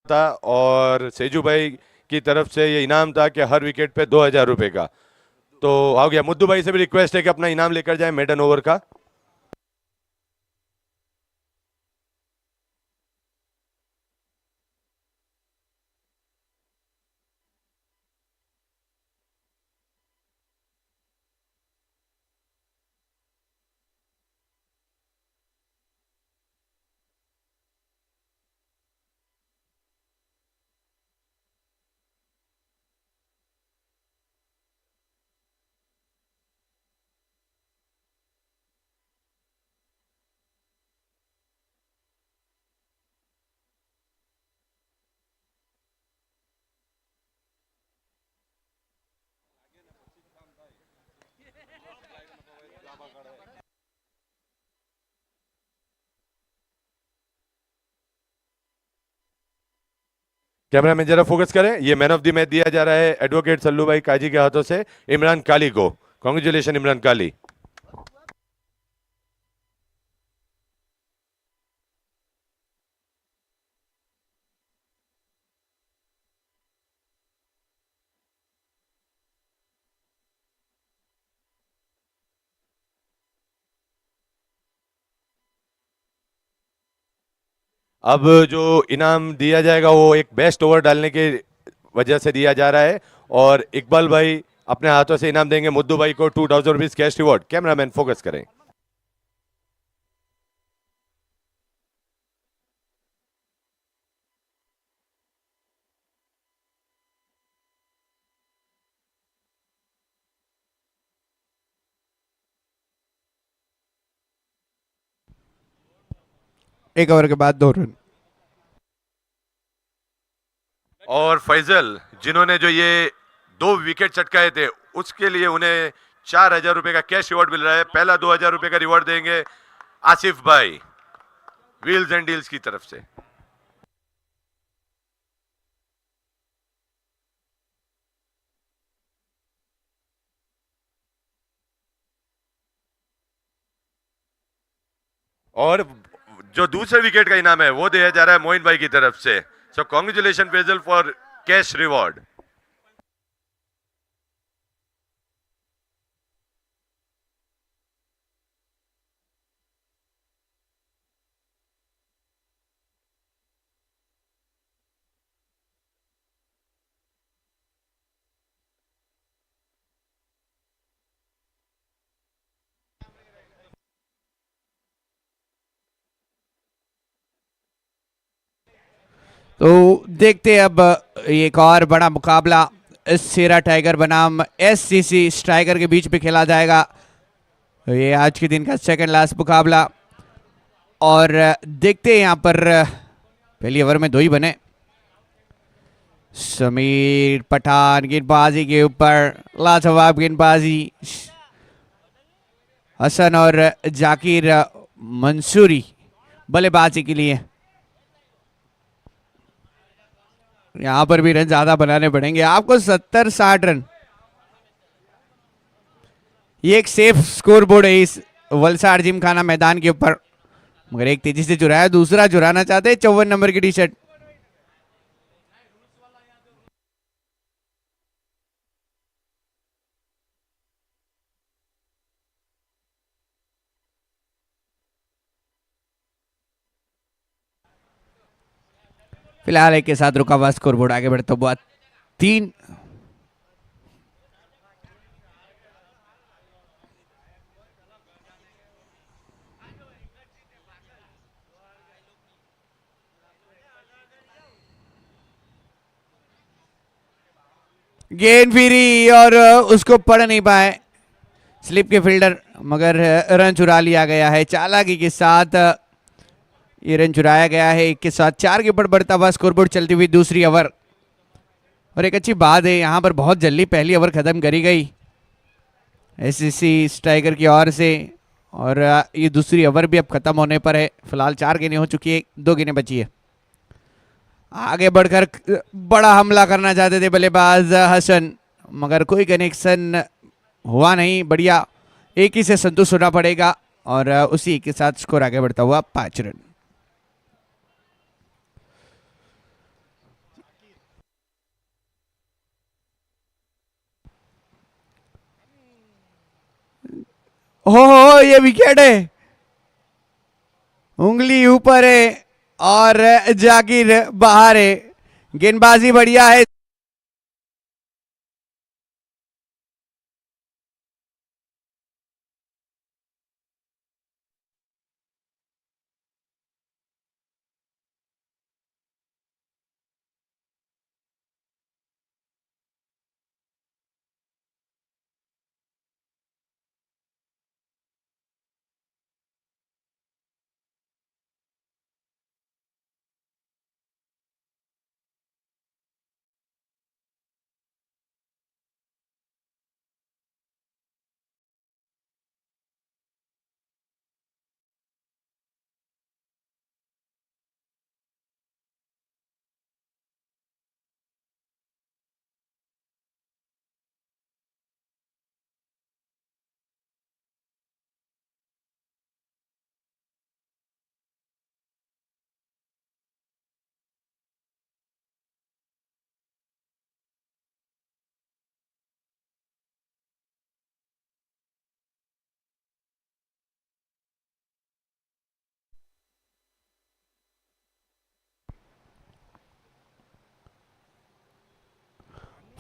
था और सेजू भाई की तरफ से ये इनाम था कि हर विकेट पे 2,000 रुपए का। तो आ गया, मुद्दू भाई से भी रिक्वेस्ट है कि अपना इनाम लेकर जाए मेडन ओवर का। कैमरा मैन जरा फोकस करें। ये मैन ऑफ द मैच दिया जा रहा है एडवोकेट सल्लू भाई काजी के हाथों से इमरान काली को। कॉन्ग्रेचुलेशन इमरान काली। अब जो इनाम दिया जाएगा वो एक बेस्ट ओवर डालने की वजह से दिया जा रहा है और इकबाल भाई अपने हाथों से इनाम देंगे मुद्दू भाई को 2,000 rupees cash reward. Cameraman focus करें। एक ओवर के बाद 2 रन। और फैजल जिन्होंने जो ये 2 विकेट चटकाए थे उसके लिए उन्हें 4,000 रुपए का कैश रिवॉर्ड मिल रहा है। पहला 2,000 रुपए का रिवॉर्ड देंगे आसिफ भाई व्हील्स एंड डील्स की तरफ से। और जो दूसरे विकेट का इनाम है वो दिया जा रहा है मोइन भाई की तरफ से। So congratulation Faisal for cash reward. तो देखते हैं अब एक और बड़ा मुकाबला सेरा टाइगर बनाम एससीसी स्ट्राइकर के बीच में खेला जाएगा। ये आज के दिन का सेकंड लास्ट मुकाबला और देखते हैं यहाँ पर पहली ओवर में 2 ही बने। समीर पठान गेंदबाजी के ऊपर लाजवाब गेंदबाजी। हसन और जाकिर मंसूरी बल्लेबाजी के लिए। यहां पर भी रन ज्यादा बनाने पड़ेंगे आपको, 70-60 रन। ये एक सेफ स्कोर बोर्ड है इस वलसाड़ जिमखाना मैदान के ऊपर, मगर एक तेजी से चुराया, दूसरा चुराना चाहते हैं 54 नंबर की टी शर्ट। फिलहाल एक के साथ रुका हुआ स्कोर बोर्ड आगे बढ़ता हुआ 3। गेंद फिरी और उसको पढ़ नहीं पाए स्लिप के फील्डर, मगर रन चुरा लिया गया है। चालाकी के साथ ये रन चुराया गया है। 1 के साथ 4 के ऊपर बढ़ता हुआ स्कोरबोर्ड चलती हुई दूसरी ओवर। और एक अच्छी बात है यहाँ पर बहुत जल्दी पहली ओवर खत्म करी गई एससीसी स्ट्राइकर की ओर से, और ये दूसरी ओवर भी अब खत्म होने पर है। फिलहाल 4 गेंदें हो चुकी है, 2 गेंदें बची है। आगे बढ़कर बड़ा हमला करना चाहते थे बल्लेबाज हसन, मगर कोई कनेक्शन हुआ नहीं। बढ़िया, एक ही से संतुष्ट होना पड़ेगा और उसी के साथ स्कोर आगे बढ़ता हुआ 5 रन। हो ये विकेट है, उंगली ऊपर है और जाकिर बाहर है। गेंदबाजी बढ़िया है।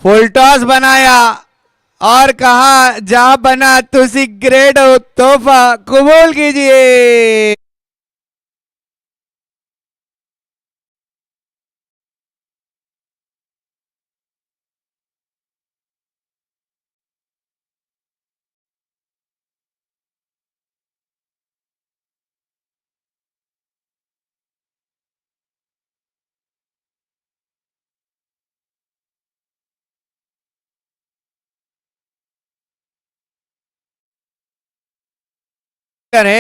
फुल टॉस बनाया और कहा जा बना तुसी ग्रेट हो, तोहफा कबूल कीजिए।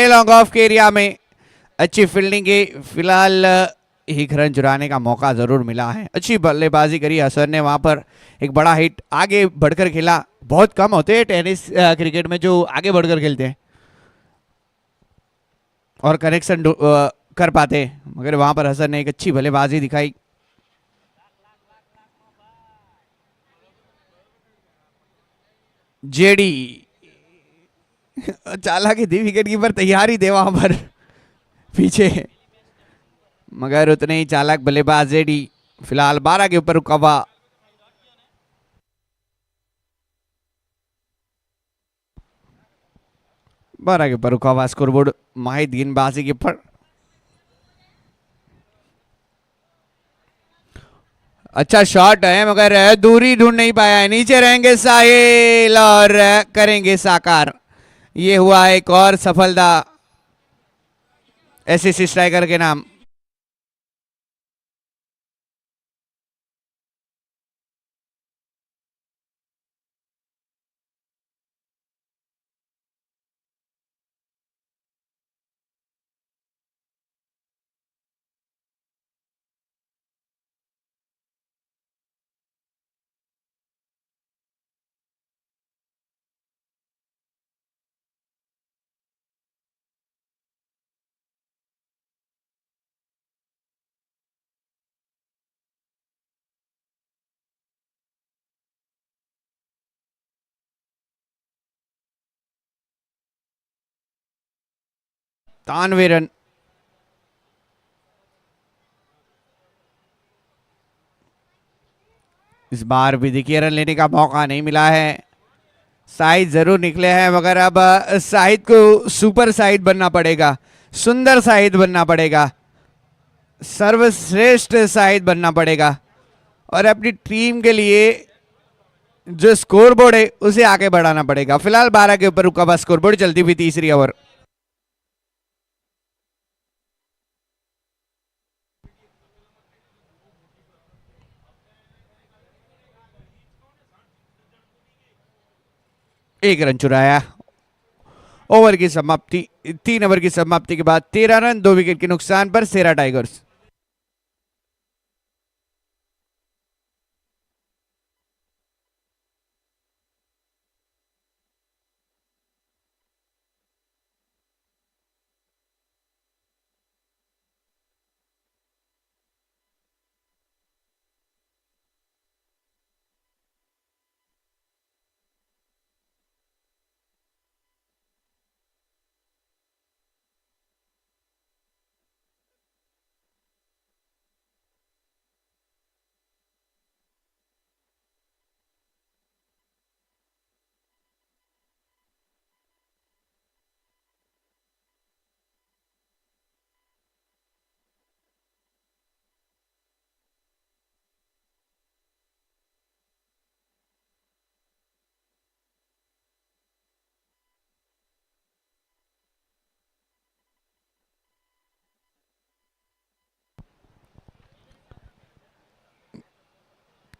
लॉन्ग ऑफ के एरिया में अच्छी फील्डिंग की, फिलहाल एक रन चुराने का मौका जरूर मिला है। अच्छी बल्लेबाजी करी असर ने वहां पर, एक बड़ा हिट, आगे बढ़कर खेला। बहुत कम होते हैं टेनिस क्रिकेट में जो आगे बढ़कर खेलते हैं और कनेक्शन कर पाते हैं, मगर वहां पर हसन ने एक अच्छी बल्लेबाजी दिखाई। जेडी चालाकी थी, विकेट कीपर तैयारी थे वहां पर पीछे, मगर उतने ही चालाक बल्लेबाज जेडी। फिलहाल 12 के ऊपर रुका हुआ। बारह के ऊपर रुका हुआ स्कोरबोर्ड माहिर गेंदबाजी के ऊपर। अच्छा शॉट है मगर दूरी ढूंढ नहीं पाया है। नीचे रहेंगे साहिल और करेंगे साकार। ये हुआ एक और सफलता एसएससी स्ट्राइकर के नाम। तानवे रन। इस बार भी देखिए रन लेने का मौका नहीं मिला है। साइड जरूर निकले हैं मगर अब साइड को सुपर साइड बनना पड़ेगा, सुंदर साइड बनना पड़ेगा, सर्वश्रेष्ठ साइड बनना पड़ेगा और अपनी टीम के लिए जो स्कोर बोर्ड है उसे आगे बढ़ाना पड़ेगा। फिलहाल 12 के ऊपर रुका हुआ स्कोर बोर्ड, चलती हुई तीसरी ओवर। एक रन चुराया। ओवर की समाप्ति, 3 ओवर की समाप्ति के बाद 13 रन 2 विकेट के नुकसान पर सेरा टाइगर्स।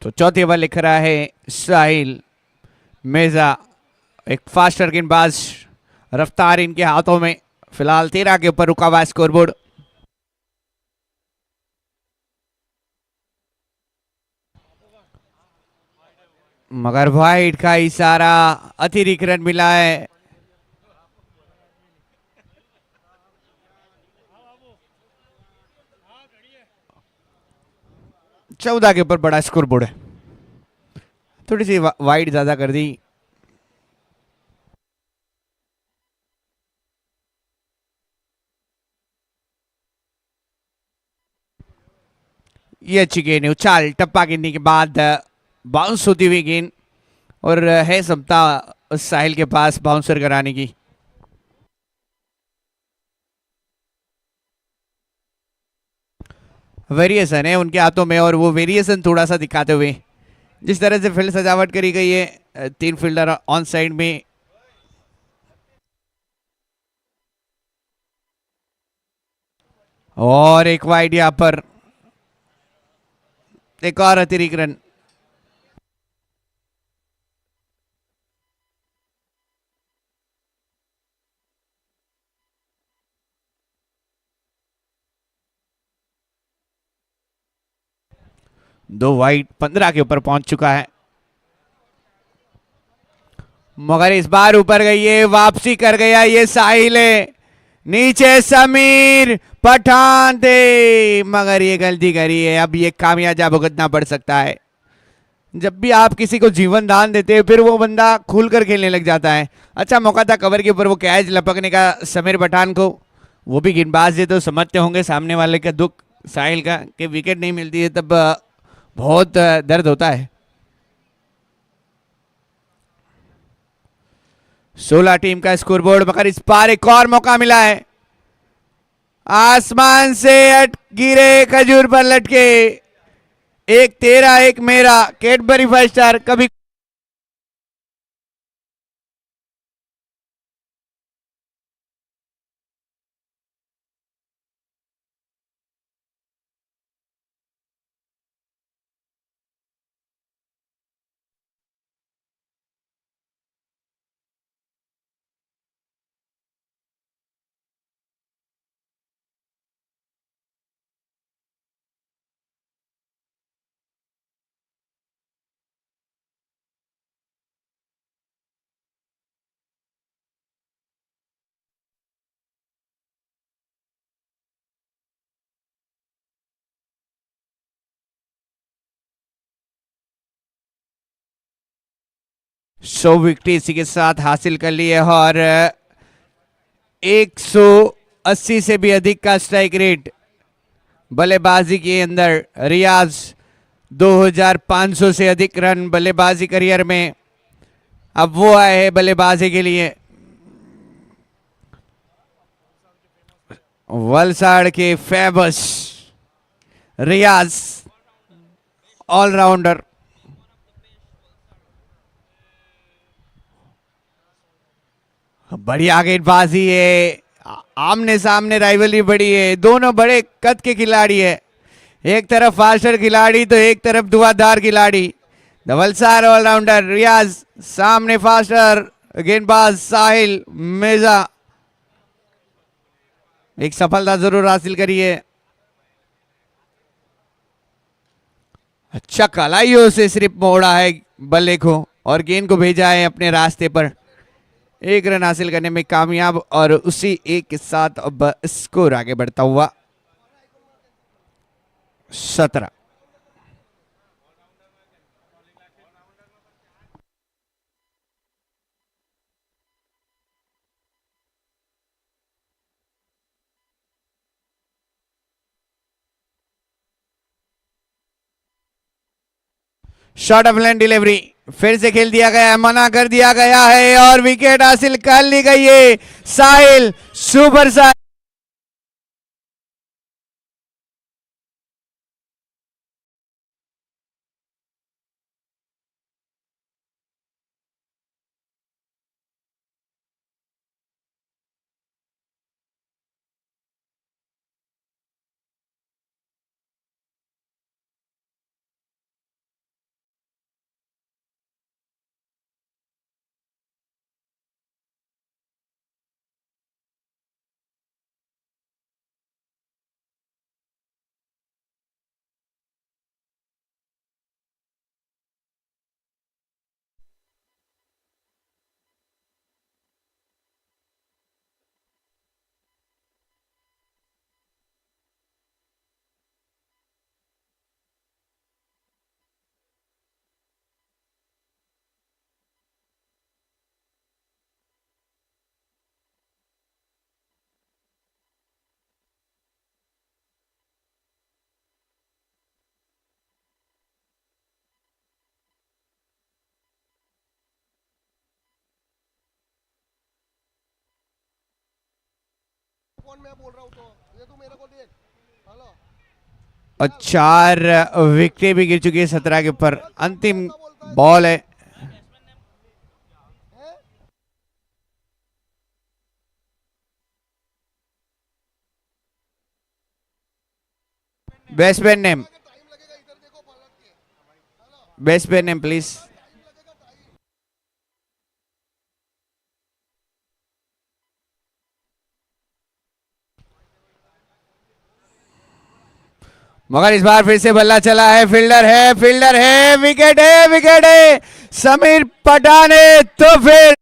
तो चौथे ओवर लिख रहा है साहिल मिर्जा। एक फास्टर गेंदबाज, रफ्तार इनके हाथों में। फिलहाल 13 के ऊपर रुका हुआ स्कोरबोर्ड। मगर वाइड का इशारा, अतिरिक्त रन मिला है। चौदह के ऊपर बड़ा स्कोरबोर्ड है। थोड़ी सी वाइड ज्यादा कर दी। ये अच्छी गेंद है, उछाल टप्पा गिरने के बाद बाउंस होती हुई गेंद, और है क्षमता साहिल के पास बाउंसर कराने की। वेरिएशन है उनके हाथों में, और वो वेरिएशन थोड़ा सा दिखाते हुए, जिस तरह से फील्ड सजावट करी गई है, 3 फील्डर ऑन साइड में। और एक वाइड यहां पर, एक और अतिरिक्त रन। दो वाइड, 15 के ऊपर पहुंच चुका है। मगर इस बार ऊपर गई है, वापसी कर गया ये साहिल है। नीचे समीर पठान थे, मगर ये गलती करी है। अब ये खामियाजा भुगतना पड़ सकता है। जब भी आप किसी को जीवन दान देते हैं, फिर वो बंदा खुलकर खेलने लग जाता है। अच्छा मौका था कवर के ऊपर वो कैच लपकने का समीर पठान को। वो भी गेंदबाज है तो समझते होंगे सामने वाले का दुख, साहिल का, कि विकेट नहीं मिलती है तब बहुत दर्द होता है। 16 टीम का स्कोरबोर्ड, मगर इस बार एक और मौका मिला है। आसमान से अट गिरे खजूर पर लटके, एक तेरा एक मेरा, कैडबरी 5 स्टार। कभी सौ विकेट इसी के साथ हासिल कर लिए, और 180 से भी अधिक का स्ट्राइक रेट बल्लेबाजी के अंदर। रियाज 2500 से अधिक रन बल्लेबाजी करियर में। अब वो आए हैं बल्लेबाजी के लिए। वलसाड़ के फेबस रियाज, ऑलराउंडर। बढ़िया गेंदबाजी है, आमने सामने राइवलरी बड़ी है, दोनों बड़े कद के खिलाड़ी है। एक तरफ फास्टर खिलाड़ी तो एक तरफ धुआंधार खिलाड़ी। वलसाड़ ऑलराउंडर रियाज, सामने फास्टर गेंदबाज साहिल मिर्जा। एक सफलता जरूर हासिल करी है। अच्छा कलाइयों से सिर्फ मोड़ा है बल्ले को, और गेंद को भेजा है अपने रास्ते पर। एक रन हासिल करने में कामयाब, और उसी एक के साथ अब स्कोर आगे बढ़ता हुआ 17। शॉर्ट ऑफ लाइन डिलीवरी फिर से खेल दिया गया है, मना कर दिया गया है, और विकेट हासिल कर ली गई है। साहिल सुपर साहिल। और 4 विकेटें भी गिर चुकी है 17 के ऊपर। अंतिम बॉल है। Batsman name, batsman name please. मगर इस बार फिर से बल्ला चला है। फील्डर है, फील्डर है, विकेट है, विकेट है। समीर पठान है तो फिर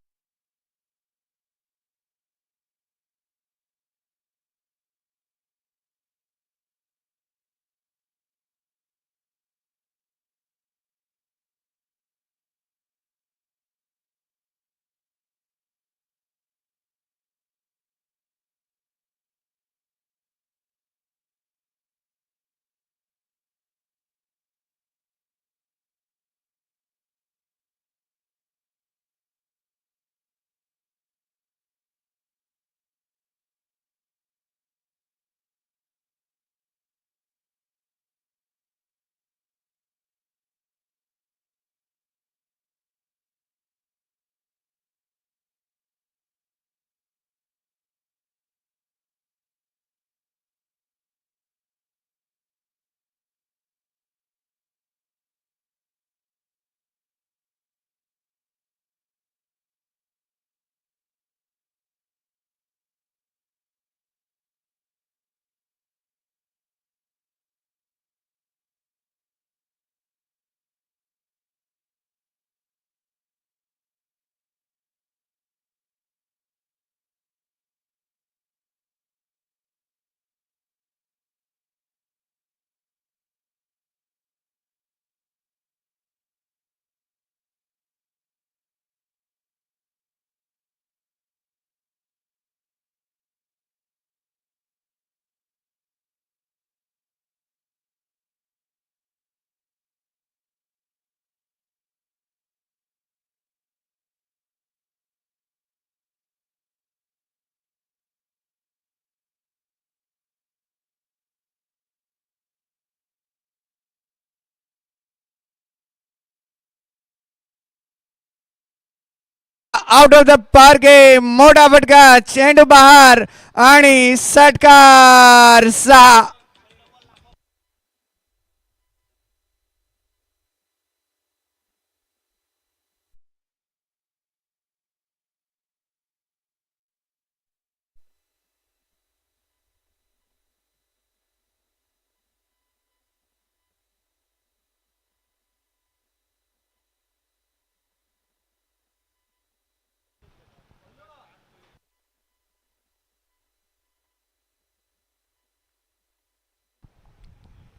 आउट ऑफ द पार्क आहे. मोठा फटका, चेंडू बाहेर आणि षटकार 6.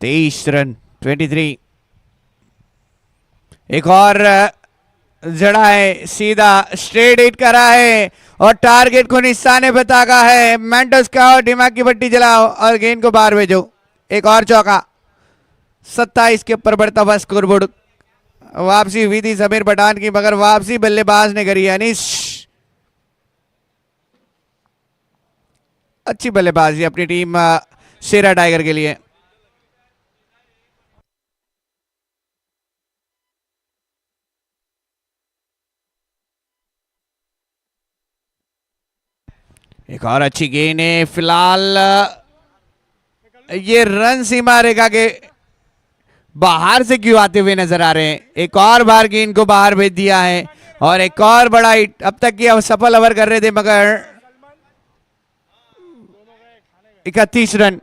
तेईस रन, 23. एक और जड़ा है, सीधा स्ट्रेट हिट करा है और टारगेट को निशाने पे ताका है। मेंटोस का और दिमाग की पट्टी जलाओ और गेंद को बाहर भेजो। एक और चौका। 27 के ऊपर बढ़ता हुआ स्कोरबोर्ड। वापसी हुई थी समीर पठान की, मगर वापसी बल्लेबाज ने करी। अनीश अच्छी बल्लेबाजी अपनी टीम शेरा टाइगर के लिए। एक और अच्छी गेंद है। फिलहाल ये रन सीमा रेखा के बाहर से क्यों आते हुए नजर आ रहे हैं। एक और बार गेंद को बाहर भेज दिया है और एक और बड़ा हिट। अब तक ये सफल ओवर कर रहे थे, मगर 31 रन।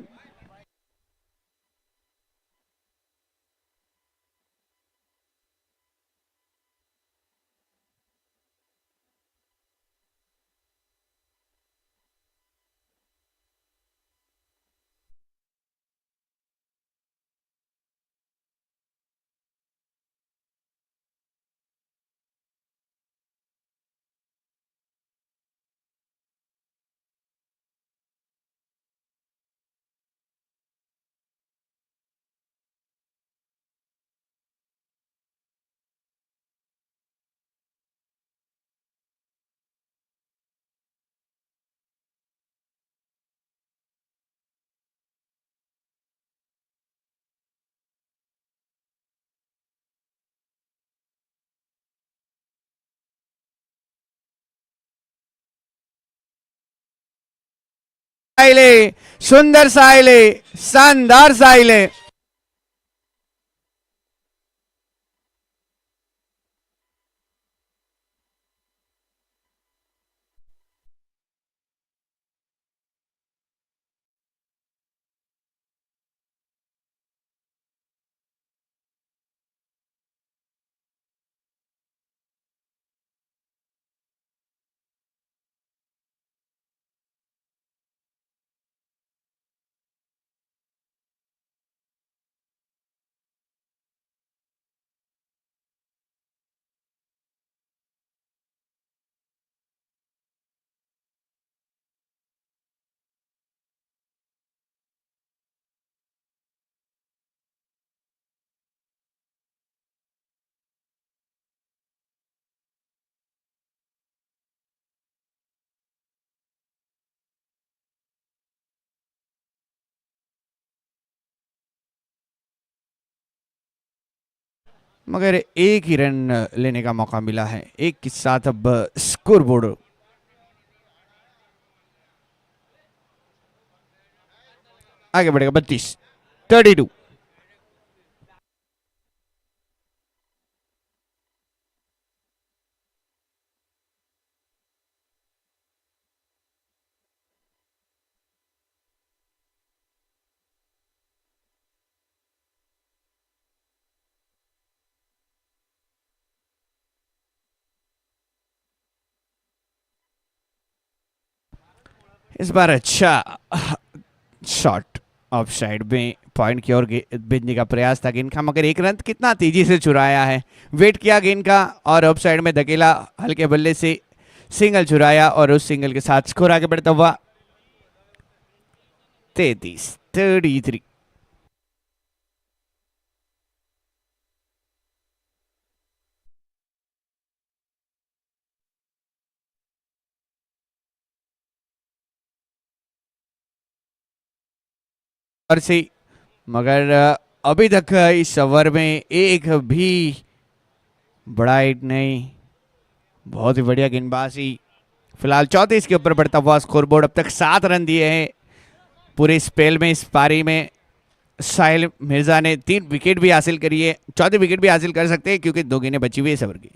साइले, सुंदर साइले, शानदार साइले। मगर एक ही रन लेने का मौका मिला है, एक के साथ अब स्कोर बोर्ड आगे बढ़ेगा। 32 इस बार अच्छा शॉट ऑफ साइड में पॉइंट की ओर भेजने का प्रयास था गेंद का, मगर एक रन कितना तेजी से चुराया है। वेट किया गेंद का और ऑफ साइड में धकेला, हल्के बल्ले से सिंगल चुराया और उस सिंगल के साथ स्कोर आगे बढ़ता हुआ 33। और से मगर अभी तक इस ओवर में एक भी बड़ा हिट नहीं। बहुत ही बढ़िया गेंदबाजी। फिलहाल 34 के ऊपर बढ़ता हुआ स्कोरबोर्ड। अब तक 7 रन दिए हैं पूरे स्पेल में। इस पारी में साहिल मिर्जा ने 3 विकेट भी हासिल करी है, 14 विकेट भी हासिल कर सकते हैं क्योंकि 2 गेंदें बची हुई है इस ओवर की।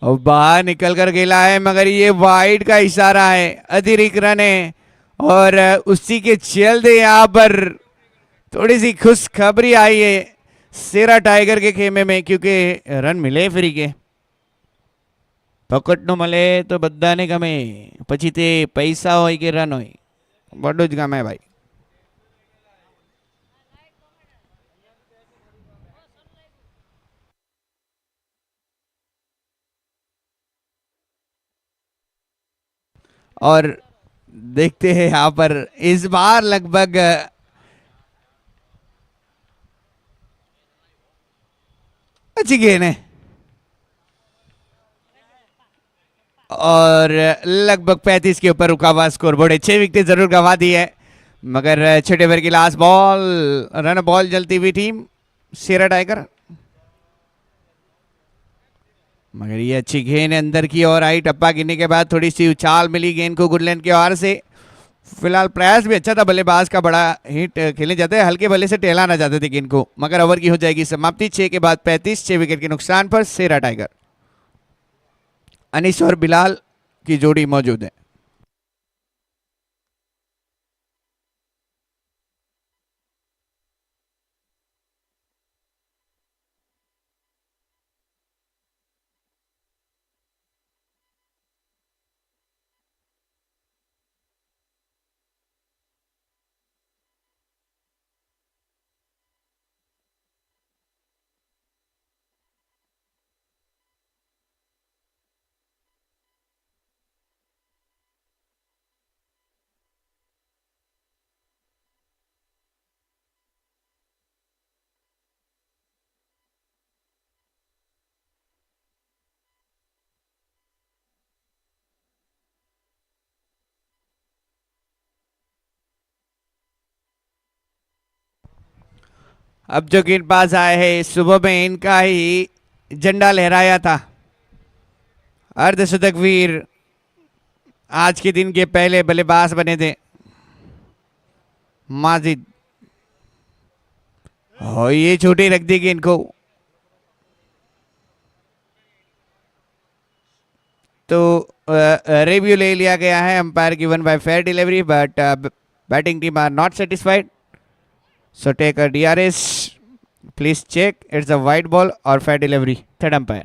और बाहर निकल कर खेला है, मगर ये वाइड का इशारा है, अतिरिक्त रन है और उसी के चलते यहाँ पर थोड़ी सी खुशखबरी आई है सेरा टाइगर के खेमे में, क्योंकि रन मिले फ्री के। पकड़ नो मले तो बद्दा ने गमे, पछी ते पैसा होय के रन होय, बड़ो ज गमे भाई। और देखते हैं यहां पर इस बार लगभग अच्छी गेंद है और लगभग 35 के ऊपर रुका हुआ स्कोरबोर्ड है। 6 विकेट जरूर गंवा दी है, मगर छठे ओवर की लास्ट बॉल, रन बॉल जलती हुई टीम सेरा टाइगर। मगर ये अच्छी गेंद अंदर की ओर आई, टप्पा गिरने के बाद थोड़ी सी उछाल मिली गेंद को गुडलैंड के ओर से। फिलहाल प्रयास भी अच्छा था बल्लेबाज का, बड़ा हिट खेलने जाते हैं, हल्के बल्ले से टहलाना चाहते थे गेंद को, मगर ओवर की हो जाएगी समाप्ति। 6 के बाद 35, 6 विकेट के नुकसान पर सेरा टाइगर। अनीस और बिलाल की जोड़ी मौजूद है। अब जो गेंदबाज आए हैं, सुबह में इनका ही झंडा लहराया था अर्धशतक वीर आज के दिन के पहले बल्लेबाज बने थे माजिद। और ये छोटी रख दी गेंद को, तो रिव्यू ले लिया गया है। Umpire given by fair delivery, but batting team are not satisfied, so take a DRS, please check it's a wide ball और fair delivery. Third umpire.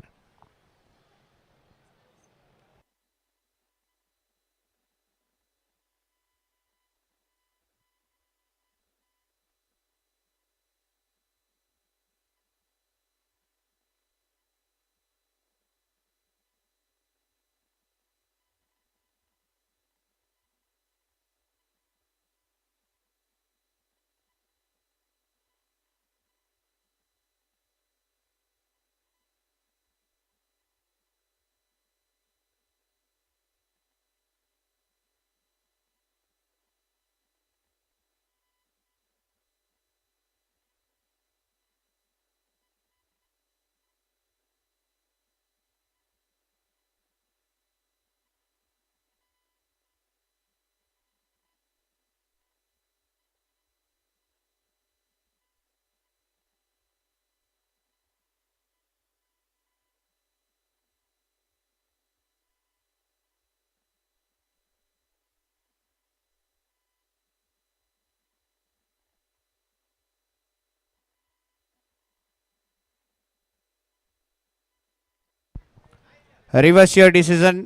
Reverse your decision,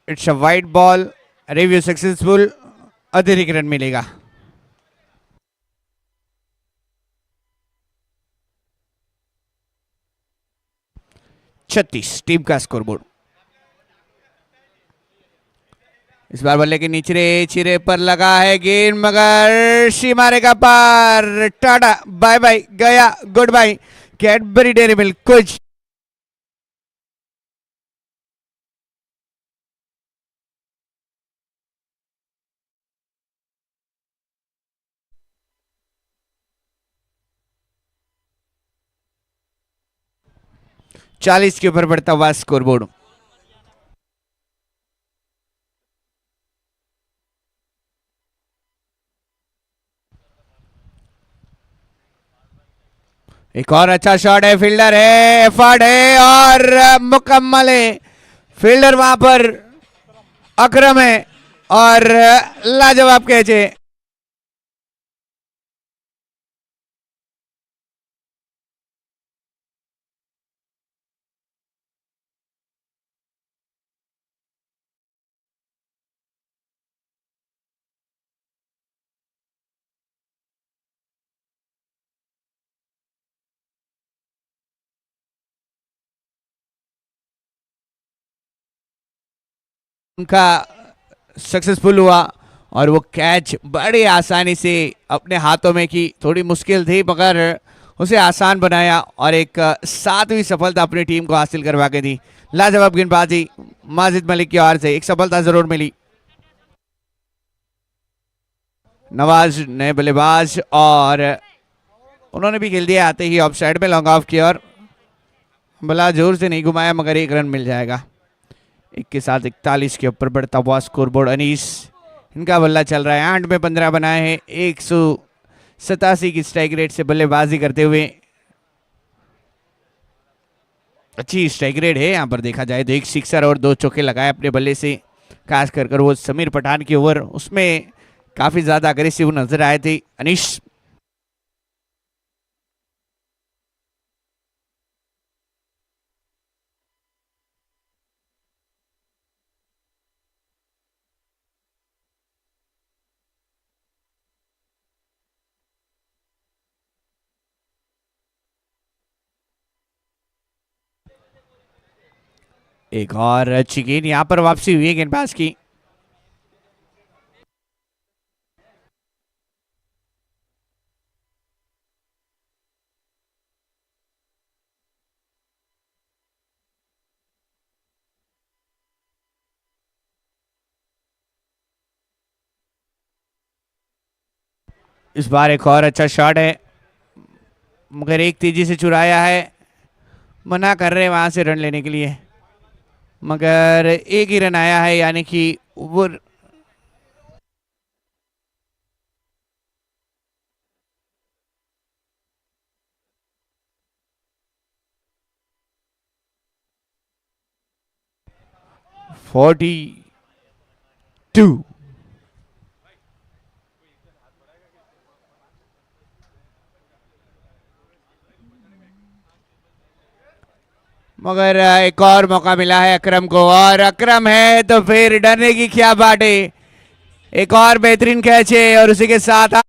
it's a wide ball, review successful, अतिरिक्त run मिलेगा। छत्तीस team का scoreboard. इस बार बल्ले के निचले चिरे पर लगा है गेंद, मगर सीमारे का पार। टाटा बाय बाय, गया goodbye. Cadbury dairy milk कुछ 40 के ऊपर बढ़ता हुआ स्कोरबोर्ड। एक और अच्छा शॉट है, फील्डर है, एफर्ट है और मुकम्मल है। फील्डर वहां पर अकरम है और लाजवाब कैच है। उनका सक्सेसफुल हुआ और वो कैच बड़ी आसानी से अपने हाथों में की। थोड़ी मुश्किल थी मगर उसे आसान बनाया और एक 7वीं सफलता अपनी टीम को हासिल करवा के दी। लाजवाब गेंदबाजी माजिद मलिक की ओर से, एक सफलता जरूर मिली। नवाज नए बल्लेबाज और उन्होंने भी खेल दिया आते ही ऑफ साइड में लॉन्ग ऑफ की और बला जोर से नहीं घुमाया मगर एक रन मिल जाएगा। एक के साथ 41 के ऊपर बढ़ता हुआ स्कोरबोर्ड। अनीस, इनका बल्ला चल रहा है, 8 में 15 बनाए हैं, 187 की स्ट्राइक रेट से बल्लेबाजी करते हुए। अच्छी स्ट्राइक रेट है यहाँ पर देखा जाए तो। एक सिक्सर और 2 चौके लगाए अपने बल्ले से, खास कर वो समीर पठान की ओवर, उसमें काफी ज्यादा अग्रेसिव नजर आए थे अनीश। एक और अच्छी गेंद, यहां पर वापसी हुई है गेंदबाज की। इस बार एक और अच्छा शॉट है मगर एक तेजी से चुराया है, मना कर रहे हैं वहां से रन लेने के लिए, मगर एक ही रन आया है, यानी कि वो फोर्टी टू। मगर एक और मौका मिला है अकरम को, और अकरम है तो फिर डरने की क्या बात है। एक और बेहतरीन कैच है और उसी के साथ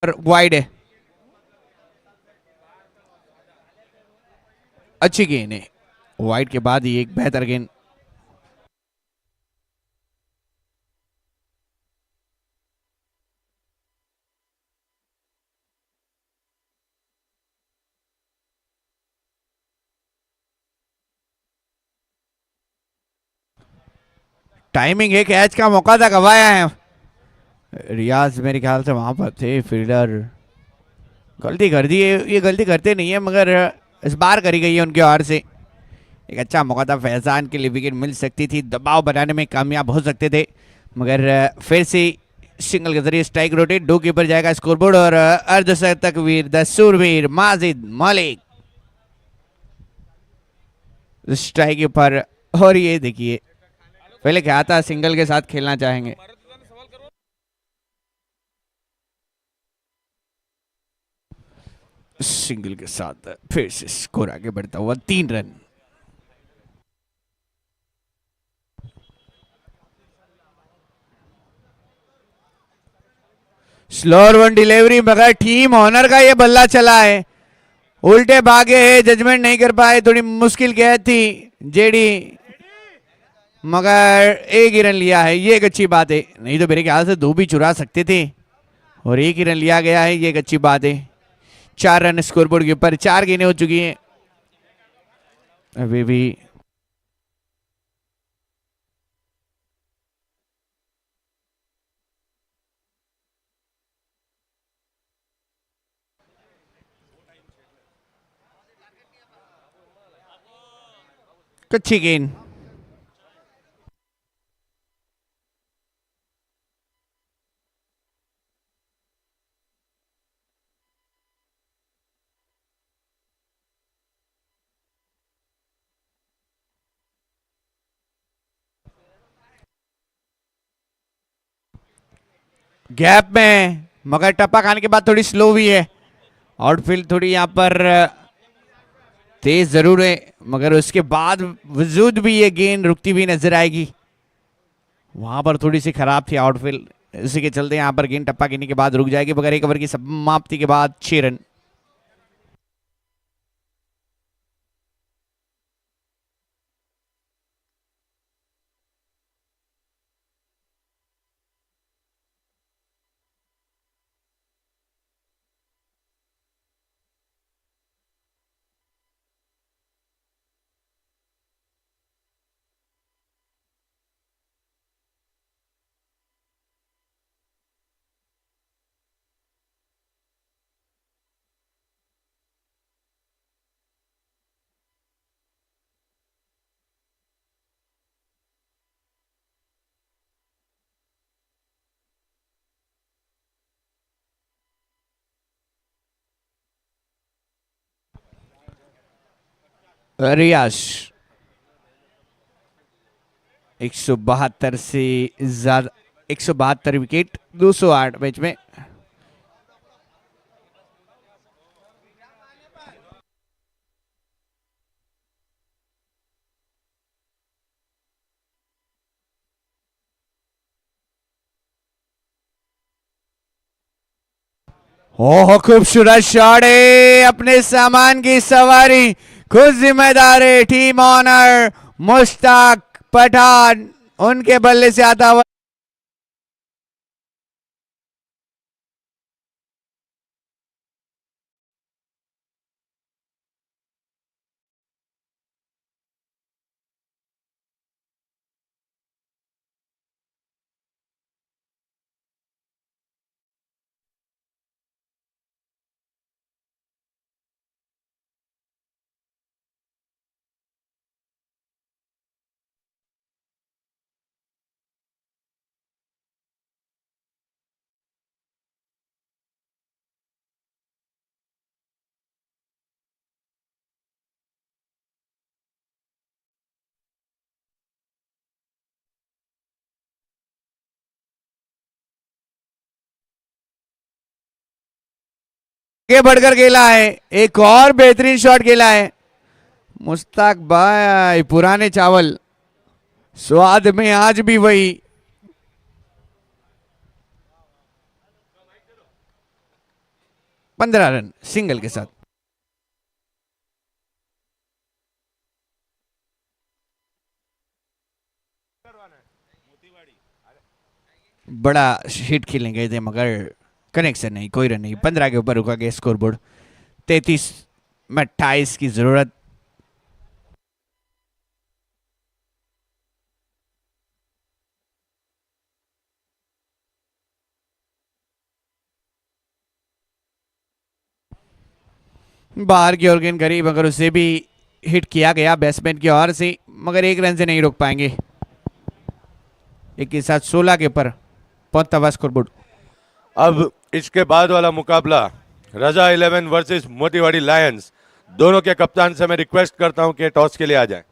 और वाइड है, अच्छी गेंद है, वाइड के बाद ही एक बेहतर गेंद। टाइमिंग है, कैच का मौका था, गवाया है। रियाज मेरे ख्याल से वहां पर थे, फील्डर गलती कर दी है, ये गलती करते नहीं है मगर इस बार करी गई है उनके ओर से। एक अच्छा मौका था, फैजान के लिए विकेट मिल सकती थी, दबाव बनाने में कामयाब हो सकते थे, मगर फिर से सिंगल के जरिए स्ट्राइक रोटेट, दो के ऊपर जाएगा स्कोरबोर्ड और अर्धशतक वीर द सूरवीर माजिद मलिक स्ट्राइक के ऊपर। और ये देखिए, पहले क्या था, सिंगल के साथ खेलना चाहेंगे। सिंगल के साथ फिर से स्कोर आगे बढ़ता हुआ 3 रन। स्लोअर वन डिलीवरी, मगर टीम ऑनर का ये बल्ला चला है, उल्टे भागे है, जजमेंट नहीं कर पाए, थोड़ी मुश्किल कैच थी जेडी, मगर एक ही रन लिया है, ये एक अच्छी बात है, नहीं तो मेरे ख्याल से 2 भी चुरा सकते थे और एक ही रन लिया गया है, ये एक अच्छी बात है। 4 रन स्कोरबोर्ड के ऊपर, 4 गेंदें हो चुकी हैं अभी भी। अच्छी गेंद, गैप में, मगर टप्पा खाने के बाद थोड़ी स्लो भी है, आउटफील्ड थोड़ी यहाँ पर तेज जरूर है, मगर उसके बाद वजूद भी ये गेंद रुकती हुई नजर आएगी, वहां पर थोड़ी सी खराब थी आउटफील्ड, इसी के चलते यहाँ पर गेंद टप्पा गिरने के बाद रुक जाएगी, मगर एक ओवर की समाप्ति के बाद 6 रन। रियाज 172 से ज्यादा, 172 विकेट, 208 मैच में। ओह खूबसूरत शॉट है, अपने सामान की सवारी, खुद जिम्मेदार है, टीम ऑनर मुश्ताक पठान, उनके बल्ले से आता हुआ आगे बढ़कर खेला है, एक और बेहतरीन शॉट खेला है मुश्ताक भाई, पुराने चावल स्वाद में आज भी वही। 15 रन सिंगल के साथ। बड़ा हिट खेलने गए थे मगर कनेक्शन नहीं, कोई रन नहीं। 15 के ऊपर रुका गया स्कोरबोर्ड। 33 में 28 की जरूरत। बाहर की ओर गेंद करी मगर उसे भी हिट किया गया बैट्समैन की ओर से, मगर एक रन से नहीं रोक पाएंगे। एक के साथ 16 के ऊपर पहुंचता हुआ स्कोरबोर्ड। अब इसके बाद वाला मुकाबला रजा 11 वर्सेस मोतीवाड़ी लायंस। दोनों के कप्तान से मैं रिक्वेस्ट करता हूं कि टॉस के लिए आ जाएं।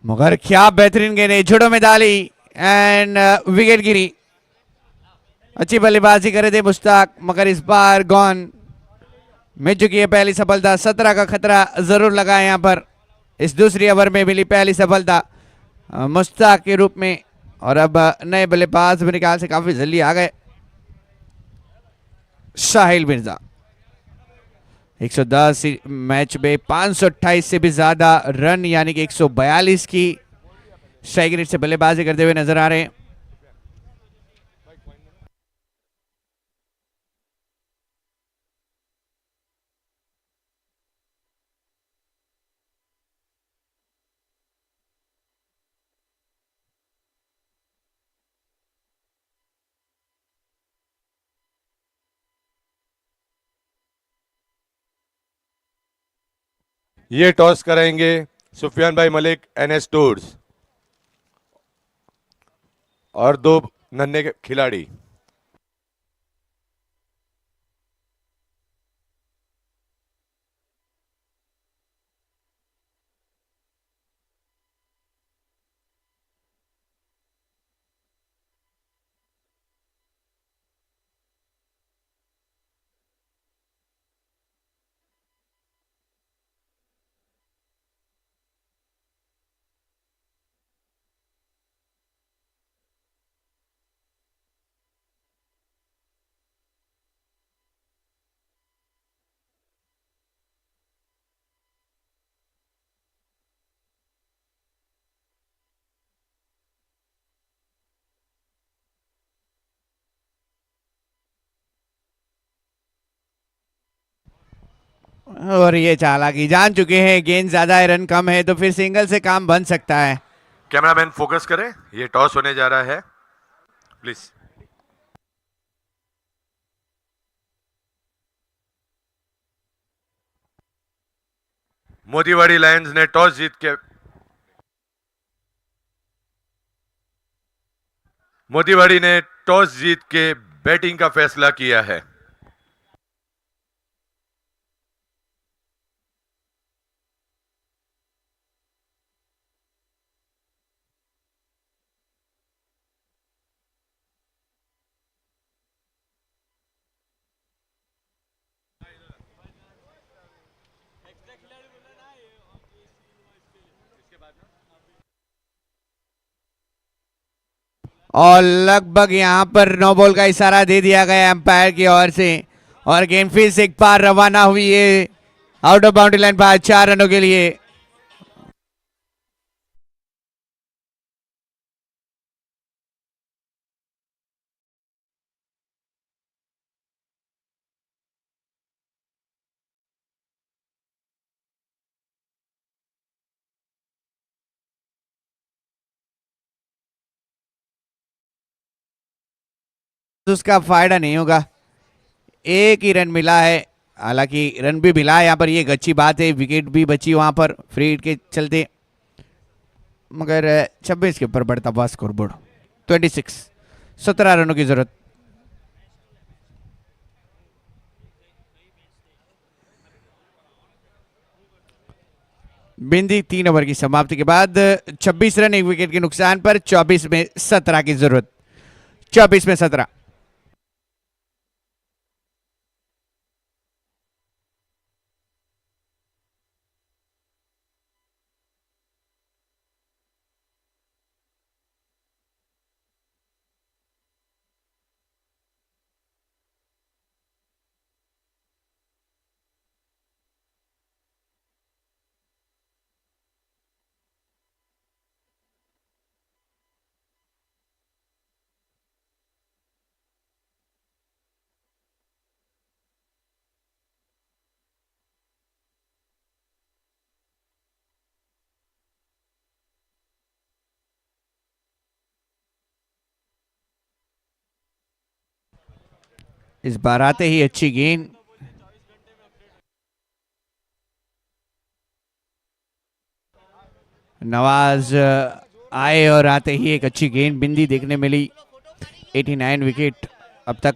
मगर क्या बेहतरीन गेंद, जुड़ों में डाली एंड विकेट गिरी। अच्छी बल्लेबाजी करे थे मुश्ताक मगर इस बार गॉन। मिल चुकी है पहली सफलता। 17 का खतरा जरूर लगा यहां पर। इस दूसरी ओवर में मिली पहली सफलता मुश्ताक के रूप में। और अब नए बल्लेबाज मेरे ख्याल से काफी जल्दी आ गए। साहिल मिर्जा 110 मैच में 528 से भी ज्यादा रन यानी कि 142 की स्ट्राइक रेट से बल्लेबाजी करते हुए नजर आ रहे हैं। ये टॉस कराएंगे सुफियान भाई मलिक एनएस टूर्स और दो नन्हे खिलाड़ी। और ये चालाकी जान चुके हैं, गेंद ज्यादा है रन कम है तो फिर सिंगल से काम बन सकता है। कैमरामैन फोकस करें, ये टॉस होने जा रहा है प्लीज। मोतीवाड़ी लायंस ने टॉस जीत के मोतीवाड़ी ने टॉस जीत के बैटिंग का फैसला किया है। और लगभग यहां पर नो बॉल का इशारा दे दिया गया एम्पायर की ओर से और गेंद फिर से एक बार रवाना हुई है आउट ऑफ बाउंड्री लाइन पर 4 रनों के लिए। उसका फायदा नहीं होगा, एक ही रन मिला है। हालांकि रन भी मिला है यहाँ पर, ये एक अच्छी बात है। विकेट भी बची वहां पर फ्री हिट के चलते, मगर 26 के ऊपर बढ़ता हुआ स्कोरबोर्ड। 26 17 रनों की जरूरत। बिंदी 3 ओवर की समाप्ति के बाद 26 रन 1 विकेट के नुकसान पर 24 में 17 की जरूरत। 24 में 17। इस बार आते ही अच्छी गेंद, नवाज आए और आते ही एक अच्छी गेंद बिंदी देखने मिली। 89 विकेट अब तक।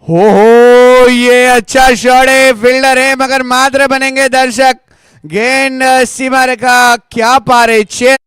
हो ये अच्छा शॉट है, फील्डर है मगर मात्र बनेंगे दर्शक। गेंद सीमा रेखा क्या पारे, 6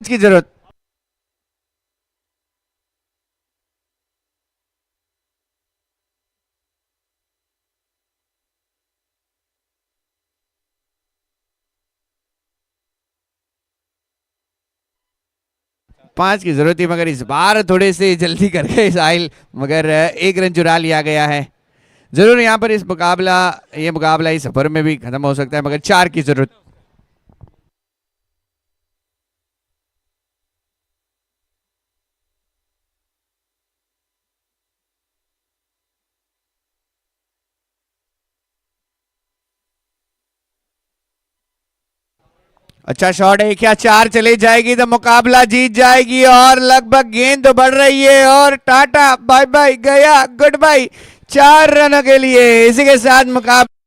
की जरूरत। पांच की जरूरत थी मगर इस बार थोड़े से जल्दी कर गए साहिल, मगर एक रन चुरा लिया गया है। जरूर यहां पर ये मुकाबला इस सफर में भी खत्म हो सकता है, मगर 4 की जरूरत। अच्छा शॉट है, क्या 4 चले जाएगी तो मुकाबला जीत जाएगी और लगभग गेंद तो बढ़ रही है और टाटा बाय बाय गया, गुड बाय 4 रनों के लिए। इसी के साथ मुकाबला